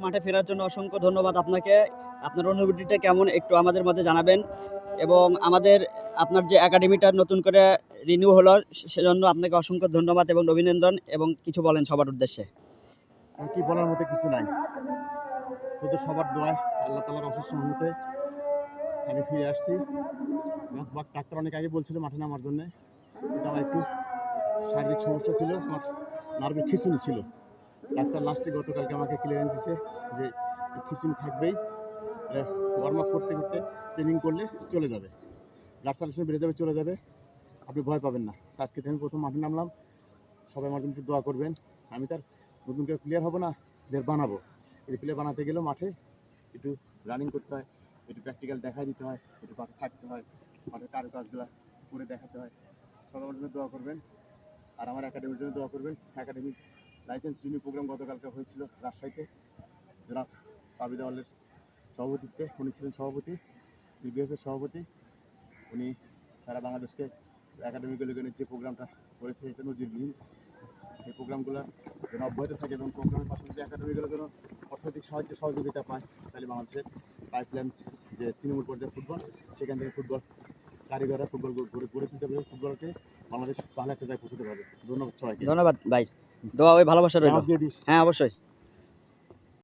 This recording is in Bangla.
মাঠে ফেরার জন্য অসংখ্য ধন্যবাদ আপনাকে। আপনার অনুভূতিটা কেমন একটু আমাদের মধ্যে জানাবেন, এবং আপনার যে একাডেমিটা নতুন করে রিনিউ হলো সেজন্য আপনাকে অসংখ্য ধন্যবাদ এবং অভিনন্দন, এবং কিছু বলেন সবার উদ্দেশ্যে। কি বলার মতো কিছু নাই, শুধু সবার দোয়ায় আল্লাহ তাআলার অশেষ রহমতে আমি ফিরে আসছি। ডাক্তার অনেক আগে বলছিল মাঠে নামার জন্য, কিন্তু আমার একটু শারীরিক সমস্যা ছিল, আমার নার্ভে খিঁচুনি ছিল। ডাক্তার লাস্টে গতকালকে আমাকে ক্লিয়ারেন্স দিছে যে খিঁচুনি থাকবেই, ওয়ার্ম আপ করতে করতে ট্রেনিং করলে চলে যাবে, ব্লাড সার্কুলেশন বেড়ে যাবে, চলে যাবে, আপনি ভয় পাবেন না। আজকে থেকে প্রথম মাঠে নামলাম, সবাই আমার জন্য একটু দোয়া করবেন। আমি তার নতুন করে প্লেয়ার হবো না, প্লেয়ার বানাবো। এই প্লেয়ার বানাতে গেলেও মাঠে একটু রানিং করতে হয়, একটু প্র্যাকটিক্যাল দেখাই দিতে হয়, একটু মাঠে থাকতে হয়, মাঠের কাজগুলো করে দেখাতে হয়। সবাই আমার জন্য দোয়া করবেন, আর আমার একাডেমির জন্য দোয়া করবেন। একাডেমির লাইসেন্স রিনিউ প্রোগ্রাম গতকালকে হয়েছিল রাজশাহীতে, জনাব আবিদ আওয়ালের সভাপতিত্বে। উনি ছিলেন সভাপতি, বিবিএফের সভাপতি। উনি সারা বাংলাদেশকে একাডেমিগুলোকে যে প্রোগ্রামটা করেছে এটা নজিরবিহীন। এই প্রোগ্রামগুলো যেন অব্যাহত থাকে এবং প্রোগ্রামের পাশাপাশি একাডেমিগুলো যেন অর্থনৈতিক সহযোগিতা পায়, তাহলে বাংলাদেশের পাইপলাইন যে তৃণমূল পর্যায়ে ফুটবল, সেখান থেকে ফুটবল কারিগররা ফুটবল গড়ে তুলতে পারবে, ফুটবলকে বাংলাদেশ ভালো একটা জায়গায় পৌঁছতে পারবে। ধন্যবাদ সবাইকে। ধন্যবাদ ভাই, দোয়া ওই ভালোবাসা রইল। হ্যাঁ অবশ্যই।